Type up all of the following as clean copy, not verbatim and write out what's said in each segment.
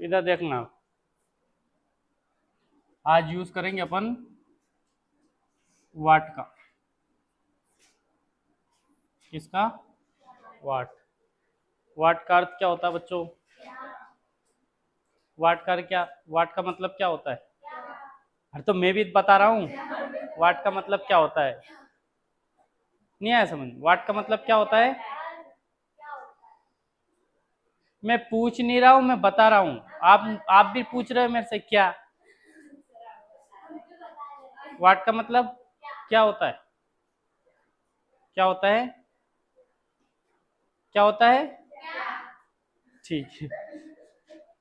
इधर देखना, आज यूज करेंगे अपन वाट का। किसका? वाट। वाट का अर्थ क्या होता है बच्चों? वाट का क्या, वाट का मतलब क्या होता है? अरे तो मैं भी बता रहा हूँ वाट का मतलब क्या होता है। नहीं आया समझ? वाट का मतलब क्या होता है? मैं पूछ नहीं रहा हूँ, मैं बता रहा हूँ। आप भी पूछ रहे हो मेरे से क्या? वाट का मतलब क्या होता है? क्या होता है? क्या होता है? ठीक है।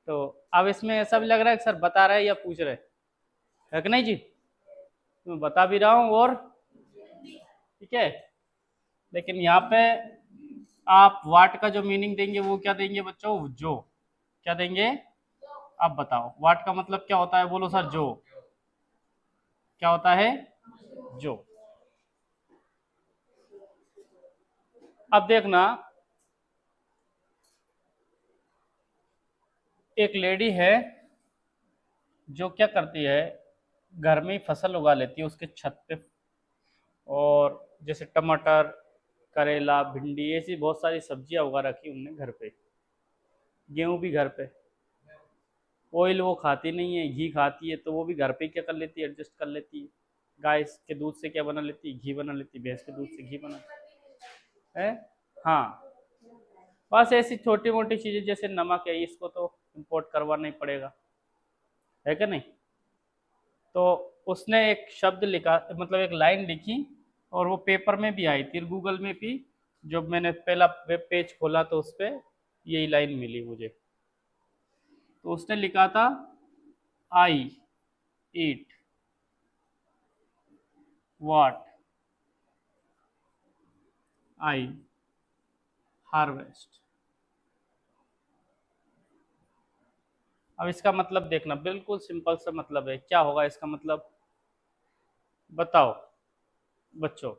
तो अब इसमें ऐसा भी लग रहा है कि सर बता रहे हैं या पूछ रहे है कि नहीं जी? तो मैं बता भी रहा हूँ और ठीक है। लेकिन यहाँ पे आप वाट का जो मीनिंग देंगे वो क्या देंगे बच्चों? जो। क्या देंगे? आप बताओ वाट का मतलब क्या होता है? बोलो सर जो। क्या होता है? जो। अब देखना, एक लेडी है जो क्या करती है, घर में ही फसल उगा लेती है उसके छत पे। और जैसे टमाटर, करेला, भिंडी, ऐसी बहुत सारी सब्जियां उगा रखी उनने घर पे। गेहूं भी घर पे। ऑयल वो खाती नहीं है, घी खाती है, तो वो भी घर पे क्या कर लेती है, एडजस्ट कर लेती है। गाय के दूध से क्या बना लेती है? घी बना लेती है। भैंस के दूध से घी बना है। हाँ, बस ऐसी छोटी मोटी चीजें जैसे नमक है, इसको तो इम्पोर्ट करवाना ही पड़ेगा, है क्या नहीं? तो उसने एक शब्द लिखा, मतलब एक लाइन लिखी, और वो पेपर में भी आई थी, गूगल में भी। जब मैंने पहला वेब पेज खोला तो उस पर यही लाइन मिली मुझे। तो उसने लिखा था, आई ईट व्हाट आई हार्वेस्ट। अब इसका मतलब देखना, बिल्कुल सिंपल सा मतलब है। क्या होगा इसका मतलब? बताओ बच्चों,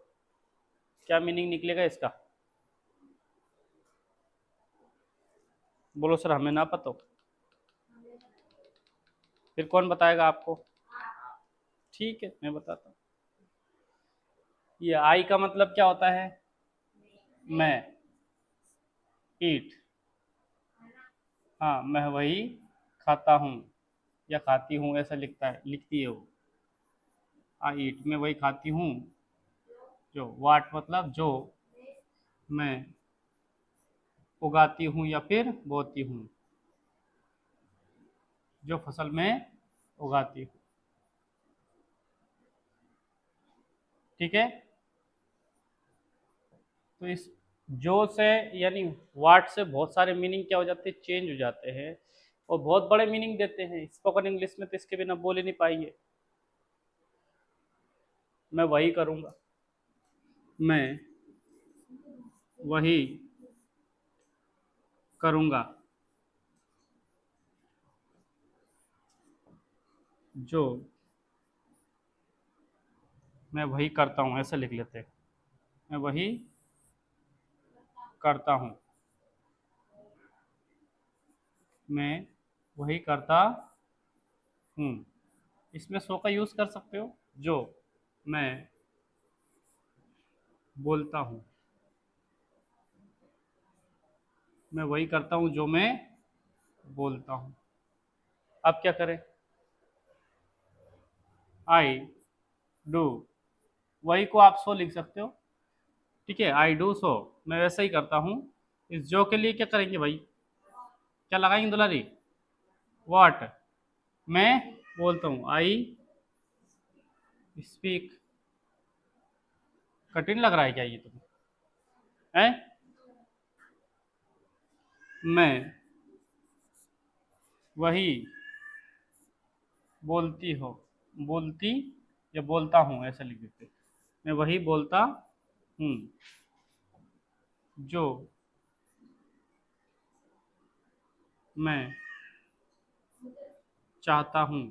क्या मीनिंग निकलेगा इसका? बोलो सर, हमें ना पता हो फिर कौन बताएगा आपको? ठीक है, मैं बताता हूँ। ये आई का मतलब क्या होता है? मैं। ईट, हाँ, मैं वही खाता हूँ या खाती हूँ, ऐसा लिखता है, लिखती है वो। आई ईट, मैं वही खाती हूँ जो। वाट मतलब जो मैं उगाती हूँ या फिर बोती हूँ, जो फसल में उगाती हूँ। ठीक है। तो इस जो से यानी वाट से बहुत सारे मीनिंग क्या हो जाते हैं? चेंज हो जाते हैं, और बहुत बड़े मीनिंग देते हैं। स्पोकन इंग्लिश में तो इसके बिना बोल ही नहीं पाएंगे। मैं वही करूँगा, मैं वही करूँगा जो मैं वही करता हूँ, ऐसे लिख लेते हैं। मैं वही करता हूँ, मैं वही करता हूँ। इसमें सो का यूज़ कर सकते हो। जो मैं बोलता हूँ, मैं वही करता हूँ जो मैं बोलता हूँ। अब क्या करें? आई डू, वही को आप सो लिख सकते हो। ठीक है, आई डू सो, मैं वैसा ही करता हूँ। इस जो के लिए क्या करेंगे भाई? क्या लगाएंगे दुलारी? वॉट, मैं बोलता हूँ। I speak. कठिन लग रहा है क्या ये तुम्हें? है? मैं वही बोलती हो, बोलती या बोलता हूँ, ऐसा लिख देते। मैं वही बोलता हूँ जो मैं चाहता हूँ।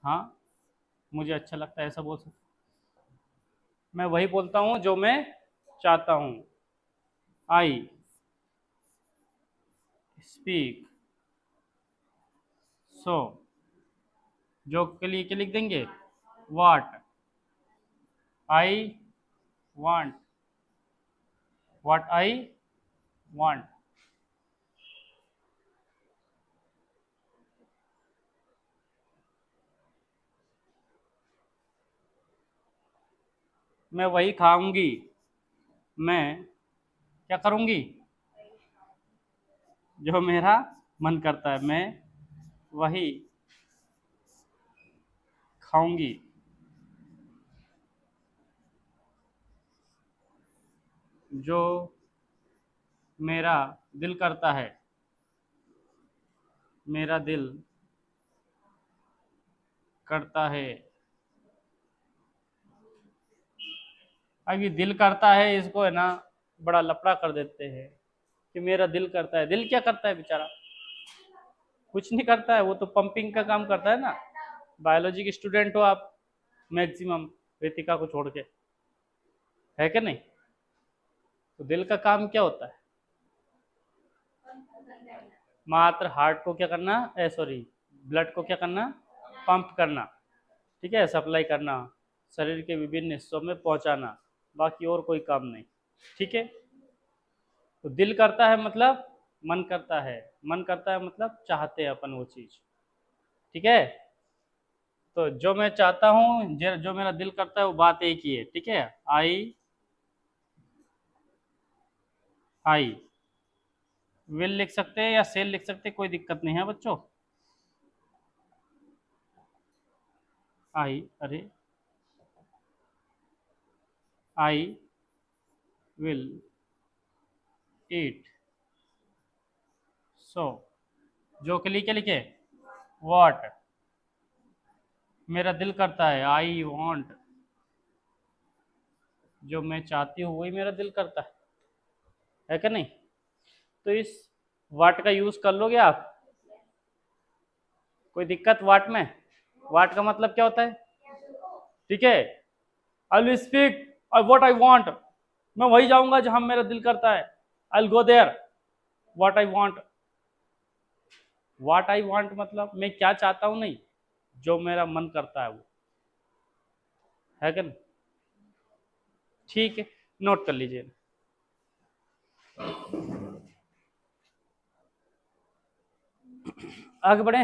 हाँ, मुझे अच्छा लगता है, ऐसा बोल सकते। मैं वही बोलता हूँ जो मैं चाहता हूँ। आई स्पीक सो जो के लिए क्या लिख देंगे, what I want, what I want. मैं वही खाऊंगी, मैं क्या करूंगी, जो मेरा मन करता है, मैं वही खाऊंगी। जो मेरा दिल करता है, मेरा दिल करता है। अब ये दिल करता है, इसको है ना बड़ा लफड़ा कर देते हैं कि मेरा दिल करता है। दिल क्या करता है बेचारा, कुछ नहीं करता है, वो तो पंपिंग का काम करता है ना। बायोलॉजी के स्टूडेंट हो आप मैक्सिमम, वेतिका को छोड़ के, है क्या नहीं। तो दिल का काम क्या होता है, मात्र हार्ट को क्या करना, सॉरी ब्लड को क्या करना, पंप करना, ठीक है, सप्लाई करना, शरीर के विभिन्न हिस्सों में पहुंचाना, बाकी और कोई काम नहीं, ठीक है। तो दिल करता है मतलब मन करता है, मन करता है मतलब चाहते हैं अपन वो चीज, ठीक है। तो जो मैं चाहता हूँ, जो मेरा दिल करता है, वो बात एक ही है, ठीक है। आई विल लिख सकते हैं या सेल लिख सकते हैं, कोई दिक्कत नहीं है बच्चों। आई, अरे आई विल ईट, सो जो के लिए क्या लिखे, व्हाट मेरा दिल करता है, आई वांट, जो मैं चाहती हूँ वही मेरा दिल करता है क्या नहीं। तो इस वाट का यूज कर लोगे आप, कोई दिक्कत वाट में। वाट का मतलब क्या होता है, ठीक है। I will speak what I want, मैं वही जाऊंगा जहां मेरा दिल करता है। I will go there what I want. What I want मतलब मैं क्या चाहता हूं, नहीं, जो मेरा मन करता है वो, है क्या नहीं। ठीक है, नोट कर लीजिए। आगे बढ़े।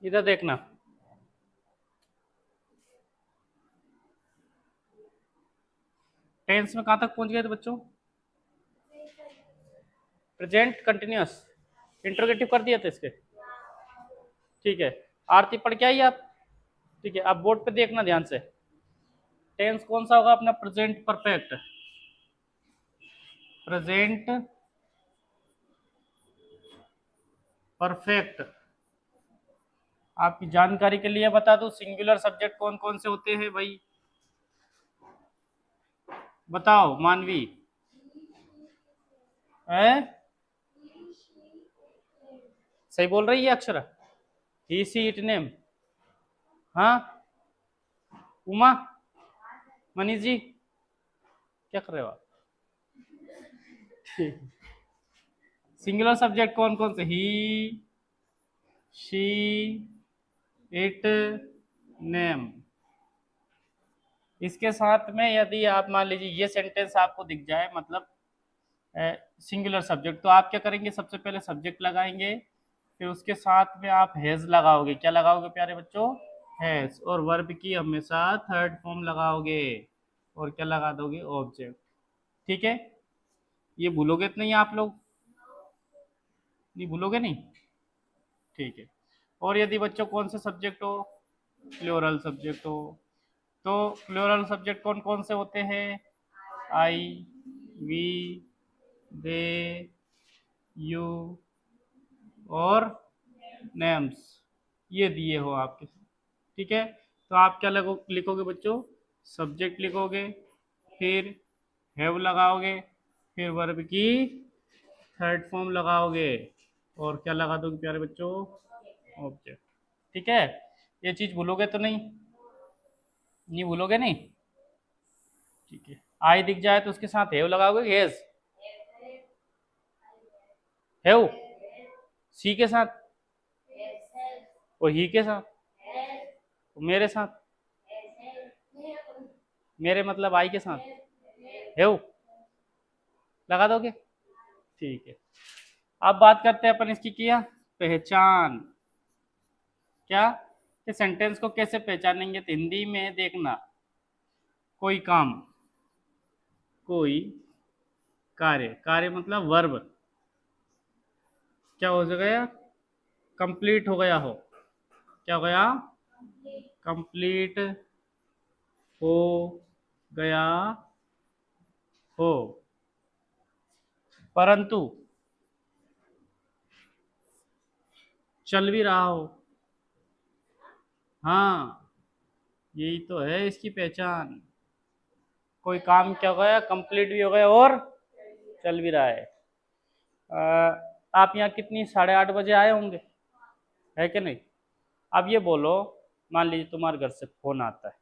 इधर देखना, टेंस में कहां तक पहुंच गए थे बच्चों, प्रेजेंट कंटिन्यूअस, इंट्रोगेटिव कर दिया था इसके, ठीक है। आरती पढ़ के आइए आप, ठीक है। आप बोर्ड पे देखना ध्यान से, टेंस कौन सा होगा अपना, प्रेजेंट परफेक्ट, प्रेजेंट परफेक्ट। आपकी जानकारी के लिए बता दूं, सिंगुलर सब्जेक्ट कौन कौन से होते हैं भाई, बताओ मानवी, है सही बोल रही है अक्षरा, ही सी इट नेम, हाँ उमा, मनीष जी क्या कर रहे हो आप, सिंगुलर सब्जेक्ट कौन कौन से, ही शी इट नेम। इसके साथ में यदि आप मान लीजिए ये सेंटेंस आपको दिख जाए, मतलब सिंगुलर सब्जेक्ट, तो आप क्या करेंगे, सबसे पहले सब्जेक्ट लगाएंगे, फिर उसके साथ में आप हैज लगाओगे, क्या लगाओगे प्यारे बच्चों, हैज, और वर्ब की हमेशा थर्ड फॉर्म लगाओगे, और क्या लगा दोगे, ऑब्जेक्ट, ठीक है। ये भूलोगे तो नहीं आप लोग, नहीं भूलोगे नहीं, ठीक है। और यदि बच्चों कौन से सब्जेक्ट हो, प्लूरल सब्जेक्ट हो, तो प्लूरल सब्जेक्ट कौन कौन से होते हैं, आई, वी, दे, यू और नेम्स, ये दिए हो आपके, ठीक है। तो आप क्या लिखोगे बच्चों, सब्जेक्ट लिखोगे, फिर हैव लगाओगे, फिर वर्ब की थर्ड फॉर्म लगाओगे, और क्या लगा दोगे प्यारे बच्चों, ऑब्जेक्ट, ठीक है। ये चीज भूलोगे तो नहीं, नहीं भूलोगे नहीं, ठीक है, आई दिख जाए तो उसके साथ हेव लगाओगे, हेज, हेव, सी के साथ, और ही के साथ, और मेरे साथ, मेरे मतलब आई के साथ हेव लगा दोगे। ठीक है, अब बात करते हैं अपन इसकी किया पहचान। क्या कि सेंटेंस को कैसे पहचानेंगे, तो हिंदी में देखना, कोई काम, कोई कार्य, कार्य मतलब वर्ब, क्या हो गया, कंप्लीट हो गया हो, क्या हो गया, कंप्लीट हो गया हो, परंतु चल भी रहा हो। हाँ, यही तो है इसकी पहचान, कोई काम क्या हो गया, कंप्लीट भी हो गया और चल भी रहा है। आप यहाँ कितनी 8:30 बजे आए होंगे, है कि नहीं। अब ये बोलो, मान लीजिए तुम्हारे घर से फोन आता है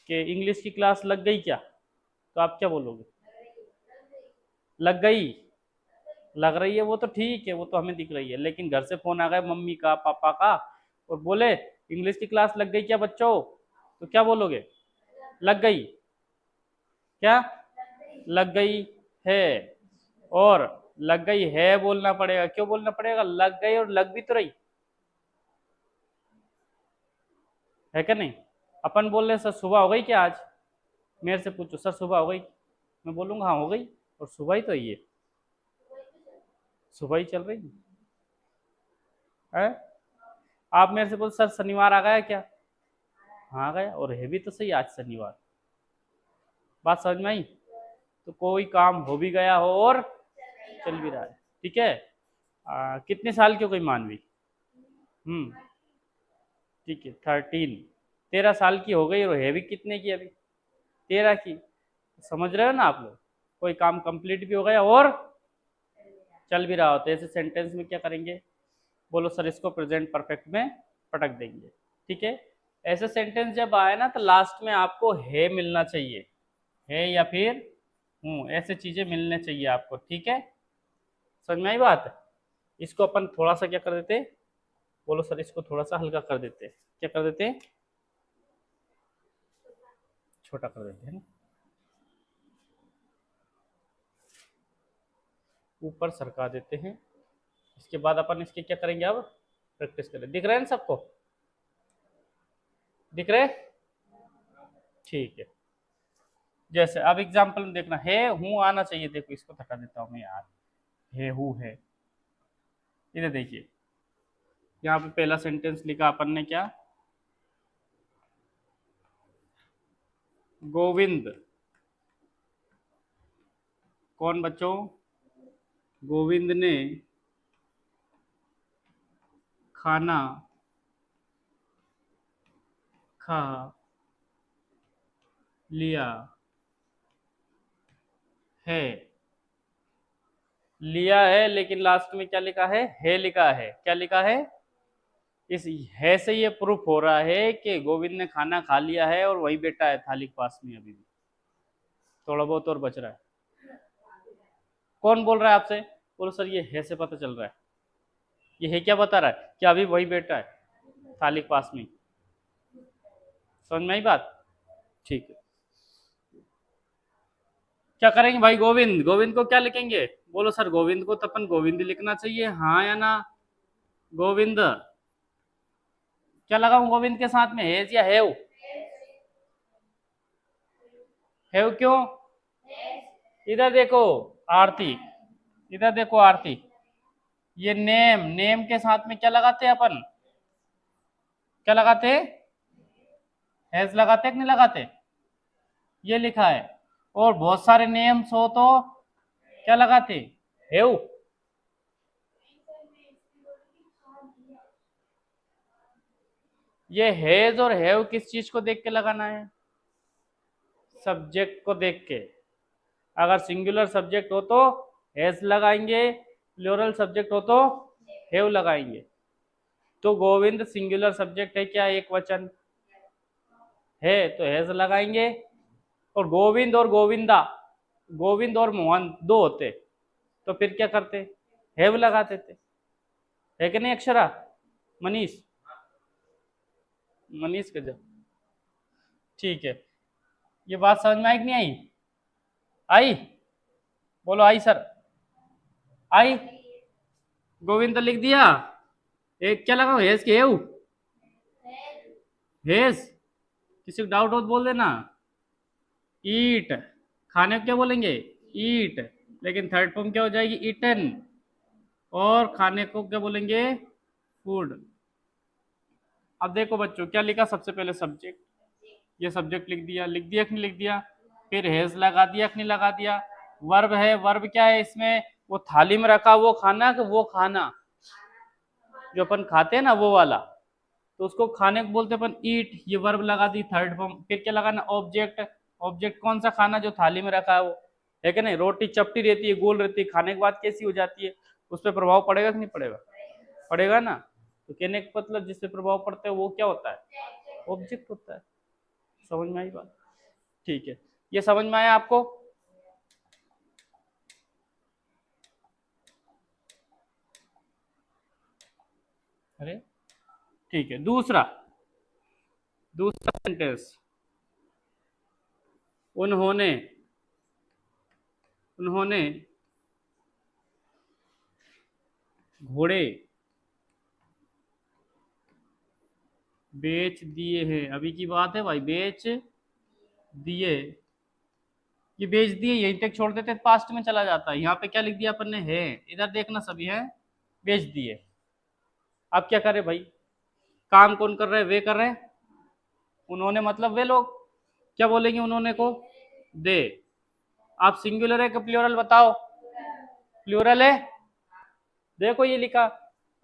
कि इंग्लिश की क्लास लग गई क्या, तो आप क्या बोलोगे, लग गई, लग रही है वो तो ठीक है, वो तो हमें दिख रही है, लेकिन घर से फोन आ गया मम्मी का, पापा का, और बोले इंग्लिश की क्लास लग गई क्या बच्चों, तो क्या बोलोगे, लग गई, क्या, लग गई है, और लग गई है बोलना पड़ेगा, क्यों बोलना पड़ेगा, लग गई और लग भी तो रही है क्या नहीं। अपन बोल रहे सर सुबह हो गई क्या आज, मेरे से पूछो सर सुबह हो गई, मैं बोलूंगा हाँ हो गई, और सुबह ही तो ये सुबह ही चल रही है। आप मेरे से बोल सर शनिवार आ गया क्या, हाँ आ गया, और है भी तो सही आज शनिवार, बात समझ में आई। तो कोई काम हो भी गया हो और चल भी रहा है, ठीक है। कितने साल की हो गई मानवी, ठीक है 13, 13 साल की हो गई, और है भी कितने की अभी, 13 की, समझ रहे हो ना आप लोग, कोई काम कंप्लीट भी हो गया और चल भी रहा हो, तो ऐसे सेंटेंस में क्या करेंगे, बोलो सर इसको प्रेजेंट परफेक्ट में पटक देंगे, ठीक है। ऐसे सेंटेंस जब आए ना तो लास्ट में आपको है मिलना चाहिए, है या फिर ऐसे चीजें मिलने चाहिए आपको, ठीक है, समझ में आई बात। इसको अपन थोड़ा सा क्या कर देते, बोलो सर इसको थोड़ा सा हल्का कर देते, क्या कर देते, छोटा कर देते हैं ना, ऊपर सरका देते हैं। इसके बाद अपन इसके क्या करेंगे, अब प्रैक्टिस करें, दिख रहे हैं सबको, दिख रहे, ठीक है। जैसे अब एग्जाम्पल में देखना, है हूँ आना चाहिए, देखो इसको हटा देता हूँ मैं यार, है हूँ है, इधर देखिए, यहाँ पे पहला सेंटेंस लिखा अपन ने क्या, गोविंद, कौन बच्चों, गोविंद ने खाना खा लिया है, लिया है, लेकिन लास्ट में क्या लिखा है लिखा है, क्या लिखा है, इस है से ये प्रूफ हो रहा है कि गोविंद ने खाना खा लिया है और वही बैठा है थाली के पास में, अभी भी थोड़ा बहुत और बच रहा है। कौन बोल रहा है आपसे, बोलो सर ये है से पता चल रहा है, ये है क्या बता रहा है कि अभी वही बैठा है थाली के पास में, समझ में आई बात, ठीक है। क्या करेंगे भाई, गोविंद, गोविंद को क्या लिखेंगे, बोलो सर गोविंद को तो अपन गोविंद लिखना चाहिए, हाँ या ना, गोविंद, क्या लगाऊं गोविंद के साथ में, हेज या हेव क्यों, इधर देखो आरती, इधर देखो आरती, ये नेम, नेम के साथ में क्या लगाते हैं अपन, क्या लगाते, हैज लगाते कि नहीं लगाते, ये लिखा है, और बहुत सारे नेम्स हो तो क्या लगाते, हेव, ये हैज और हैव किस चीज को देख के लगाना है, सब्जेक्ट को देख के, अगर सिंगुलर सब्जेक्ट हो तो हैज लगाएंगे, प्लूरल सब्जेक्ट हो तो हैव लगाएंगे। तो गोविंद सिंगुलर सब्जेक्ट है क्या, एक वचन है, तो हैज लगाएंगे, और गोविंद और गोविंदा, गोविंद और मोहन दो होते तो फिर क्या करते, हैव लगाते थे, है कि नहीं अक्षरा? मनीष, मनीष के जब, ठीक है, ये बात समझ में आई कि नहीं आई? आई, बोलो आई सर, आई। गोविंद तो लिख दिया, एक क्या लगा हेज के हेव, हेज, किसी को डाउट हो तो बोल देना। ईट, खाने को क्या बोलेंगे, ईट, लेकिन थर्ड फॉर्म क्या हो जाएगी, ईटन, और खाने को क्या बोलेंगे, फूड। अब देखो बच्चों क्या लिखा, सबसे पहले सब्जेक्ट, ये सब्जेक्ट लिख दिया, लिख दिया कि नहीं लिख दिया, फिर हैज लगा दिया कि नहीं लगा दिया, वर्ब है, वर्ब क्या है इसमें, वो थाली में रखा वो खाना कि वो खाना जो अपन खाते हैं ना वो वाला, तो उसको खाने को बोलते हैं अपन ईट, ये वर्ब लगा दी थर्ड फॉर्म। फिर क्या लगाना, ऑब्जेक्ट, ऑब्जेक्ट कौन सा खाना, जो थाली में रखा है वो, है कि नहीं? रोटी चपटी रहती है, गोल रहती है, खाने के बाद कैसी हो जाती है, उस पर प्रभाव पड़ेगा कि नहीं पड़ेगा, पड़ेगा ना। तो कहने का मतलब जिस पे प्रभाव पड़ता है वो क्या होता है, ऑब्जेक्ट होता है। समझ में आई बात? ठीक है, ये समझ में आया आपको? अरे ठीक है, दूसरा, दूसरा सेंटेंस, उन्होंने, उन्होंने घोड़े बेच दिए हैं, अभी की बात है भाई, बेच दिए, ये बेच दिए यहीं तक छोड़ देते पास्ट में चला जाता है, यहाँ पे क्या लिख दिया अपन ने, है, इधर देखना सभी है, बेच दिए। अब क्या करे भाई, काम कौन कर रहे हैं, वे कर रहे हैं, उन्होंने मतलब वे लोग, क्या बोलेंगे उन्होंने को, दे। आप सिंगुलर है कि प्लूरल बताओ, प्लूरल है, देखो ये लिखा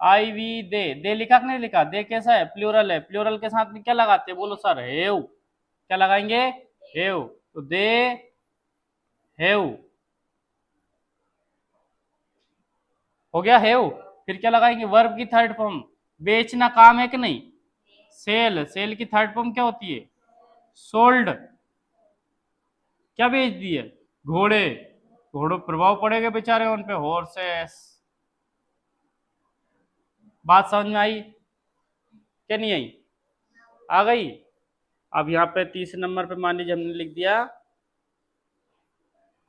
आई वी दे लिखा कि नहीं लिखा, दे कैसा है, प्लूरल है, प्लूरल के साथ में क्या लगाते हैं, बोलो सर, हेव, क्या लगाएंगे, हेव, तो दे हेव, हो गया हेव। फिर क्या लगाएंगे, वर्ब की थर्ड फॉर्म, बेचना काम है कि नहीं, सेल, सेल की थर्ड फॉर्म क्या होती है, सोल्ड, क्या बेच दिए, घोड़े, घोड़ों प्रभाव पड़ेगा बेचारे उन पे, हॉर्सेस। बात समझ में आई क्या नहीं आई, आ गई? अब यहाँ पे तीसरे नंबर पे मान लीजिए हमने लिख दिया,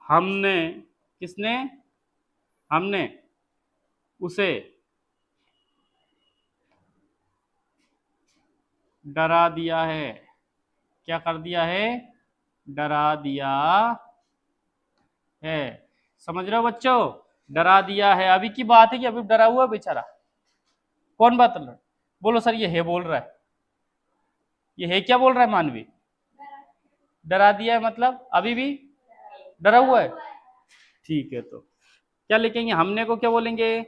हमने, किसने, हमने उसे डरा दिया है, क्या कर दिया है, डरा दिया है। समझ रहे हो बच्चों, डरा दिया है, अभी की बात है कि अभी डरा हुआ बेचारा, कौन बात कर रहा है, बोलो सर, ये है बोल रहा है, ये है क्या बोल रहा है मानवी, डरा दिया है मतलब अभी भी डरा हुआ है, ठीक है। तो क्या लिखेंगे, हमने को क्या बोलेंगे,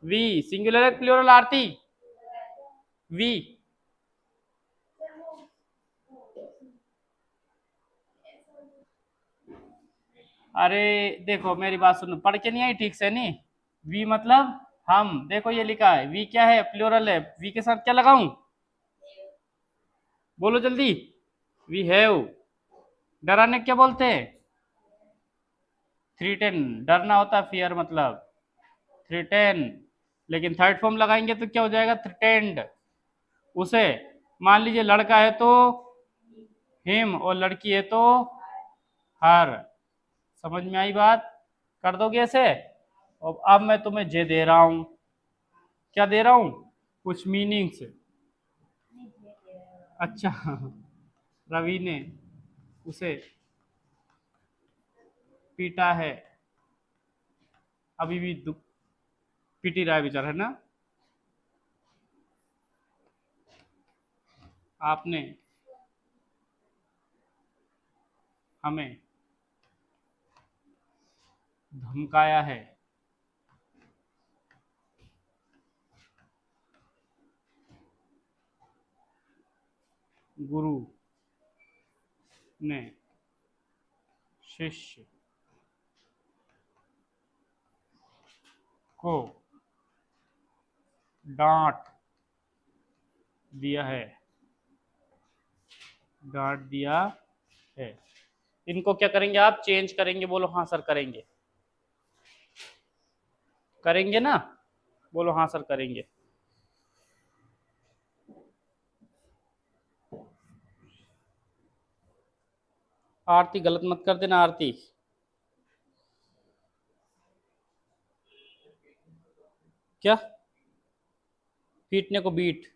वी, सिंगुलर है प्लूरल आरती, वी, अरे देखो मेरी बात सुनो, पढ़ के नहीं आई ठीक से, नहीं, वी मतलब हम, देखो ये लिखा है, वी क्या है, प्लूरल है, वी के साथ क्या लगाऊं, बोलो जल्दी, वी हैव, डराने क्या बोलते हैं, थ्रीटेन, डरना होता है फियर मतलब, थ्रीटेन, लेकिन थर्ड फॉर्म लगाएंगे तो क्या हो जाएगा, थ्रीटेंड, उसे, मान लीजिए लड़का है तो हिम और लड़की है तो हर। समझ में आई बात, कर दोगे ऐसे? और अब मैं तुम्हें जे दे रहा हूं, क्या दे रहा हूं, कुछ मीनिंग्स। अच्छा, रवि ने उसे पीटा है, अभी भी दुख, पीटी रहा है बेचारा, है ना, आपने हमें धमकाया है, गुरु ने शिष्य को डांट दिया है, डांट दिया है। इनको क्या करेंगे आप, चेंज करेंगे, बोलो हाँ सर करेंगे, करेंगे ना, बोलो हाँ सर करेंगे। आरती गलत मत कर देना आरती। क्या, पीटने को बीट।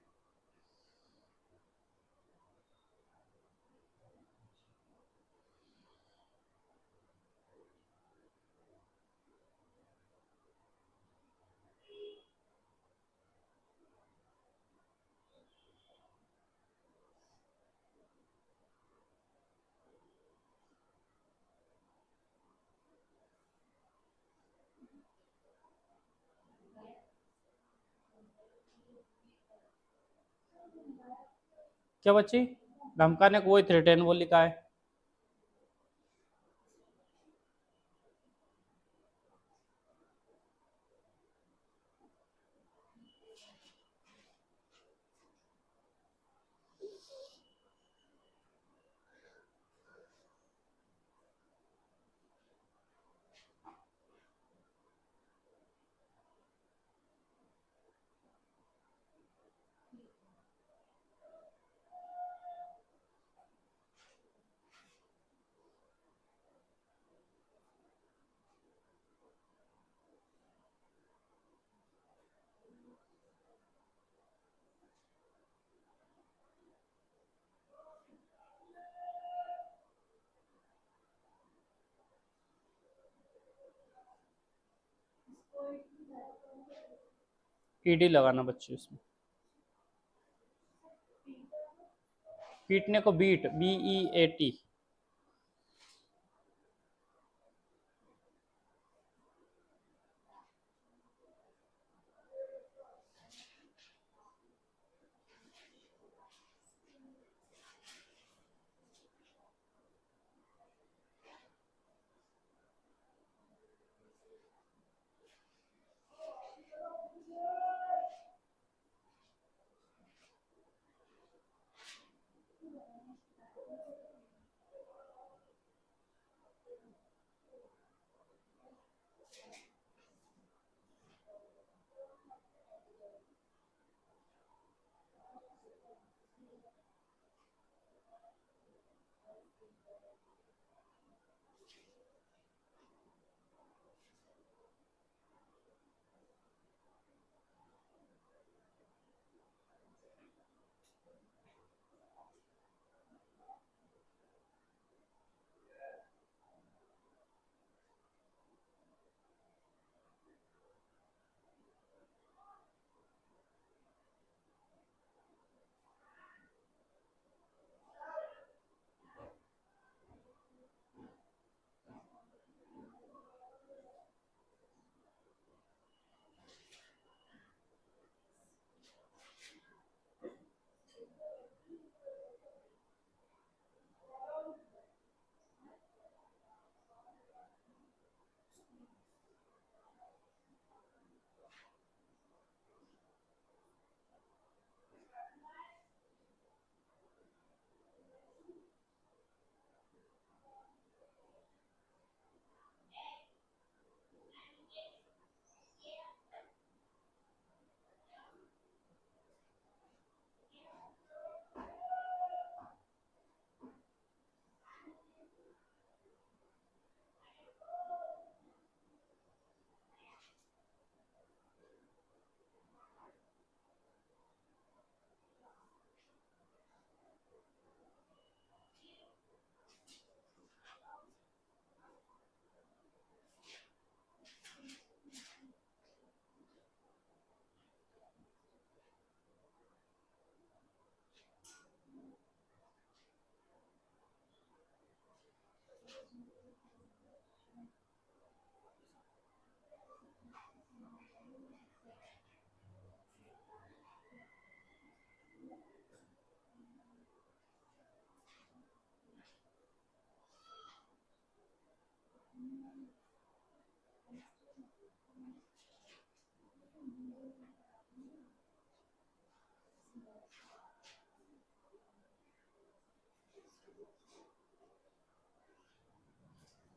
क्या बच्ची, धमकाने को वही थ्रेटन वो लिखा है। ईडी लगाना बच्ची उसमें, पीटने को बीट, BEAT।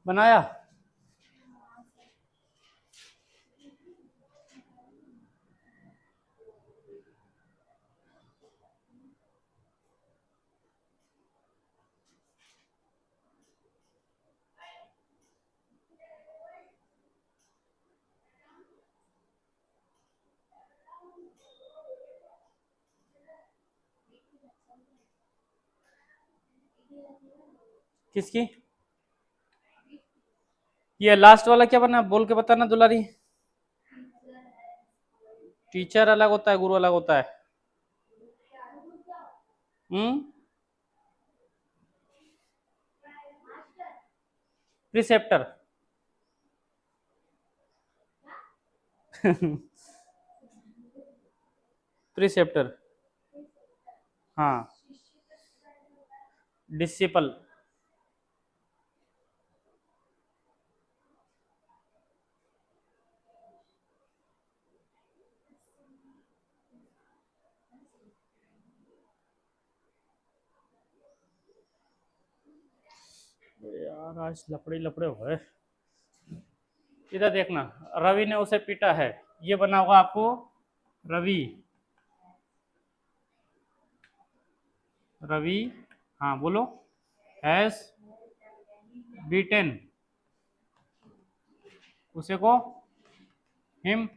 बनाया? किसकी? ये लास्ट वाला क्या बना, बोल के बताना दुलारी। टीचर अलग होता है, गुरु अलग होता है। हम्म। प्रिसेप्टर। प्रिसेप्टर। हाँ। डिसिपल। यार आज लपड़े लपड़े हो गए। इधर देखना, रवि ने उसे पीटा है, ये बना होगा आपको रवि। रवि, हाँ बोलो। हैज बीटेन, उसे को हिम,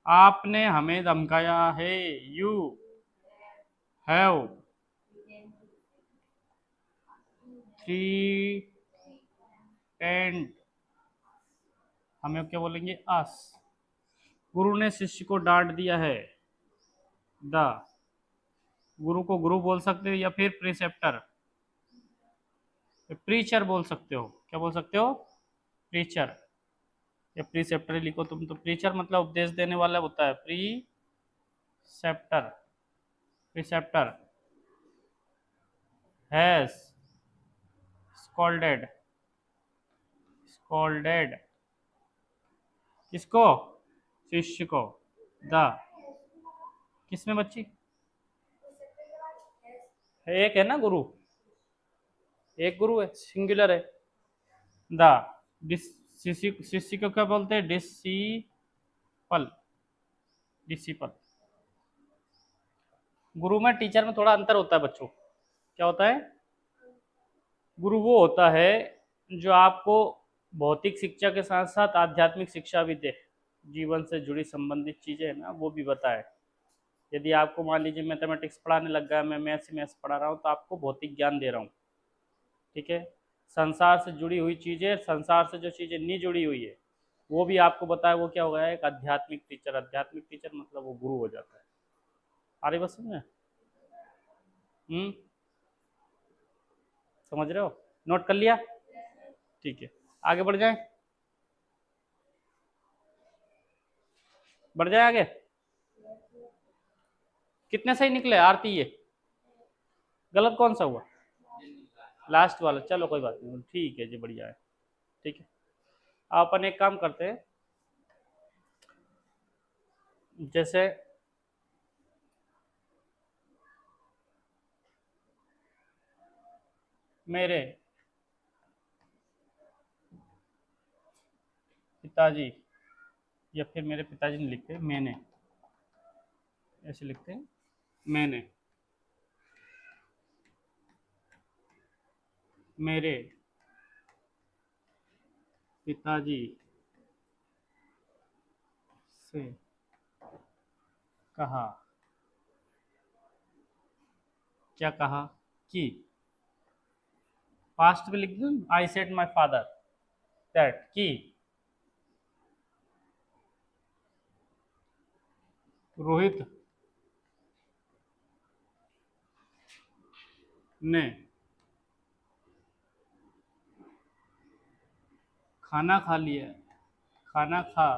आपने हमें धमकाया है। यू हैव थ्रीटेंड, हमें क्या बोलेंगे, अस। गुरु ने शिष्य को डांट दिया है। द, गुरु को गुरु बोल सकते हो या फिर प्रिसेप्टर, प्रीचर बोल सकते हो। क्या बोल सकते हो? प्रीचर या प्रीसेप्टर लिखो तुम तो। प्रीचर मतलब उपदेश देने वाला होता है, प्रीसेप्टर। प्रिसेप्टर हैज स्कॉल्डेड, स्कॉल्डेड किसको? शिष्य को। द, किसमें बच्ची? एक है ना गुरु, एक गुरु है, सिंगुलर है। द, शिष्य, शिष्य को क्या बोलते हैं? Disciple, disciple. गुरु में टीचर में थोड़ा अंतर होता है बच्चों। क्या होता है? गुरु वो होता है जो आपको भौतिक शिक्षा के साथ साथ आध्यात्मिक शिक्षा भी दे, जीवन से जुड़ी संबंधित चीजें है ना वो भी बताए। यदि आपको मान लीजिए मैथमेटिक्स पढ़ाने लग गया, मैं मैथ्स पढ़ा रहा हूँ तो आपको भौतिक ज्ञान दे रहा हूँ, ठीक है। संसार से जुड़ी हुई चीजें, संसार से जो चीजें नहीं जुड़ी हुई है वो भी आपको बताया, वो क्या हो गया? एक आध्यात्मिक टीचर। आध्यात्मिक टीचर मतलब वो गुरु हो जाता है। आ रही बात समझ में? समझ रहे हो? नोट कर लिया? ठीक है, आगे बढ़ जाए, बढ़ जाए आगे। कितने सही निकले आरती? ये गलत कौन सा हुआ? लास्ट वाला, चलो कोई बात नहीं, ठीक है जी, बढ़िया है। ठीक है, आप अपन एक काम करते हैं, जैसे मेरे पिताजी, या फिर मेरे पिताजी ने लिखते हैं मैंने, ऐसे लिखते हैं मैंने, मेरे पिताजी से कहा। क्या कहा? कि पास्ट में लिख दूं, आई सेड माई फादर दैट, कि रोहित ने खाना खा लिया, खाना खा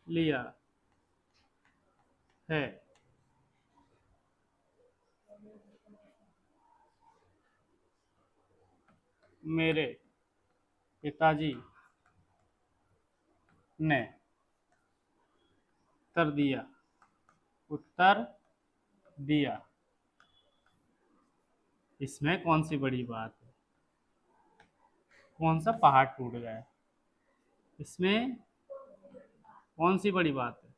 लिया है। मेरे पिताजी ने उत्तर दिया, उत्तर दिया। इसमें कौन सी बड़ी बात है? कौन सा पहाड़ टूट गया है, इसमें कौन सी बड़ी बात है,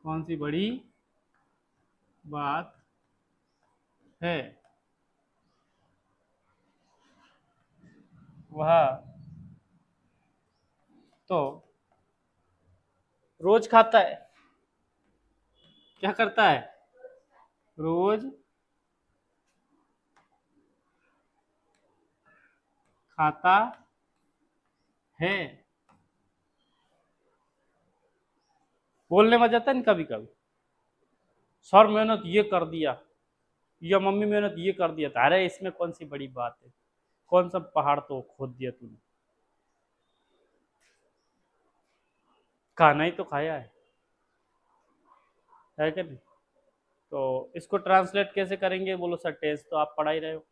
कौन सी बड़ी बात है। वह तो रोज खाता है। क्या करता है? रोज खाता है। बोलने में जाता है ना कभी कभी, सर मैंने तो ये कर दिया, या मम्मी मैंने तो ये कर दिया था। अरे इसमें कौन सी बड़ी बात है, कौन सा पहाड़ तो खोद दिया तूने, खाना ही तो खाया है कि नहीं। तो इसको ट्रांसलेट कैसे करेंगे बोलो सर, टेस्ट तो आप पढ़ा ही रहे हो।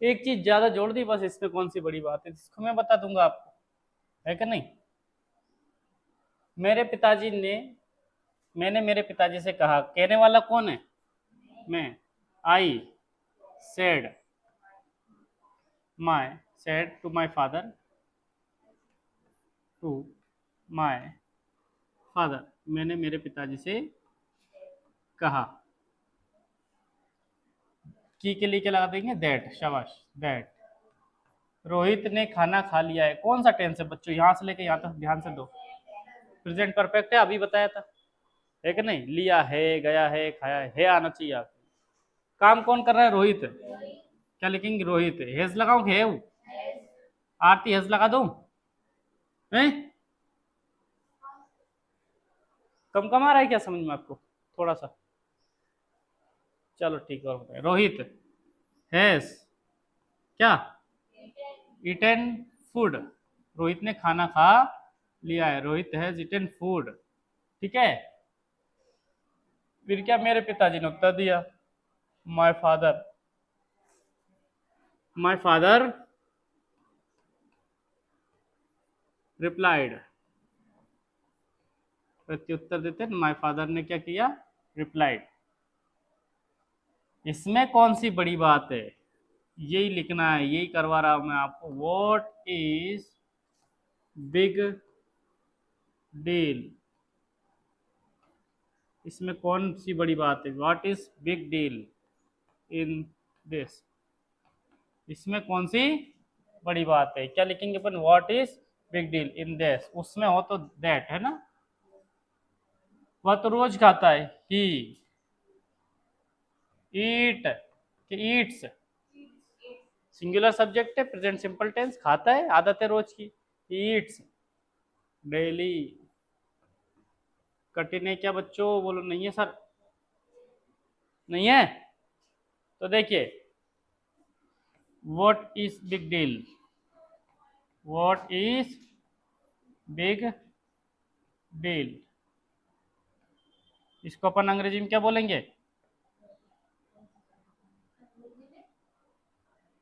एक चीज ज्यादा जोड़ दी बस, इसमें कौन सी बड़ी बात है, जिसको मैं बता दूंगा आपको, है कि नहीं। मेरे पिताजी ने, मैंने मेरे पिताजी से कहा, कहने वाला कौन है, मैं। I said my, said to my father, to my father, मैंने मेरे पिताजी से कहा। की के लिए क्या लगा देंगे, दैट, शाबाश, दैट रोहित ने खाना खा लिया है। कौन सा टेंस है बच्चों, यहां से लेके यहां तक ध्यान से दो। प्रेजेंट परफेक्ट है, अभी बताया था, है कि नहीं। लिया है, गया है, खाया है आना चाहिए आपको। काम कौन कर रहा है, रोहित। क्या लिखेंगे, रोहित। हेज लगाऊं, है आरती हेज लगा दूं, हैं। कम कम आ रहा है क्या समझ में आपको, थोड़ा सा। चलो ठीक है, और बताए, रोहित हैज क्या, ईटन फूड, रोहित ने खाना खा लिया है, रोहित हैज ईटन फूड, ठीक है। फिर क्या मेरे पिताजी ने उत्तर दिया, my father, my father replied, प्रत्युत्तर देते, माय फादर ने क्या किया, रिप्लाइड। इसमें कौन सी बड़ी बात है, यही लिखना है, यही करवा रहा हूं मैं आपको। व्हाट इज बिग डील, इसमें कौन सी बड़ी बात है, what is big deal in this, इसमें कौन सी बड़ी बात है। क्या लिखेंगे अपन, what is big deal in this, उसमें हो तो दैट, है ना। वह तो रोज खाता है, ही ईट, कि ईट्स, सिंगुलर सब्जेक्ट है, प्रेजेंट सिंपल टेंस, खाता है, आदत है रोज की, ईट्स डेली। कठिन है क्या बच्चों, बोलो नहीं है सर, नहीं है। तो देखिए, what is big deal, what is big deal, इसको अपन अंग्रेजी में क्या बोलेंगे,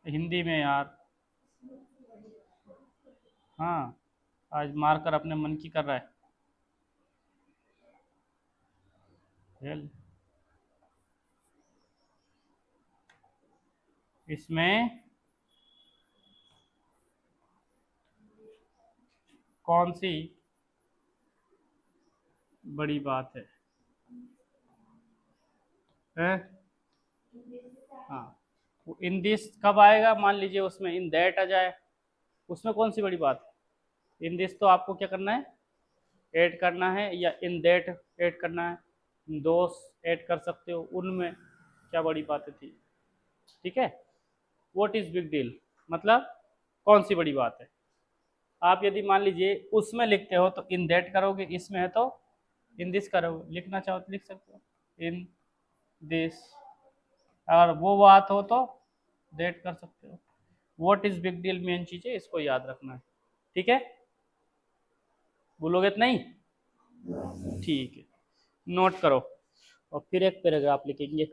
हिंदी में यार। हाँ, आज मारकर अपने मन की कर रहा है। हेल, इसमें कौन सी बड़ी बात है? हाँ, इन दिस कब आएगा, मान लीजिए उसमें इन दैट आ जाए, उसमें कौन सी बड़ी बात है। इन दिस तो आपको क्या करना है, ऐड करना है, या इन दैट ऐड करना है, दोस्त ऐड कर सकते हो, उनमें क्या बड़ी बातें थी, ठीक है। व्हाट इज बिग डील मतलब कौन सी बड़ी बात है। आप यदि मान लीजिए उसमें लिखते हो तो इन दैट करोगे, इसमें है तो इन दिस करोगे, लिखना चाहो तो लिख सकते हो इन दिस, अगर वो बात हो तो दैट कर सकते हो। What is big deal main चीज है, इसको याद रखना है, ठीक है। भूलोगे तो नहीं, ठीक है, नोट करो। और फिर एक पैराग्राफ लिखेंगे।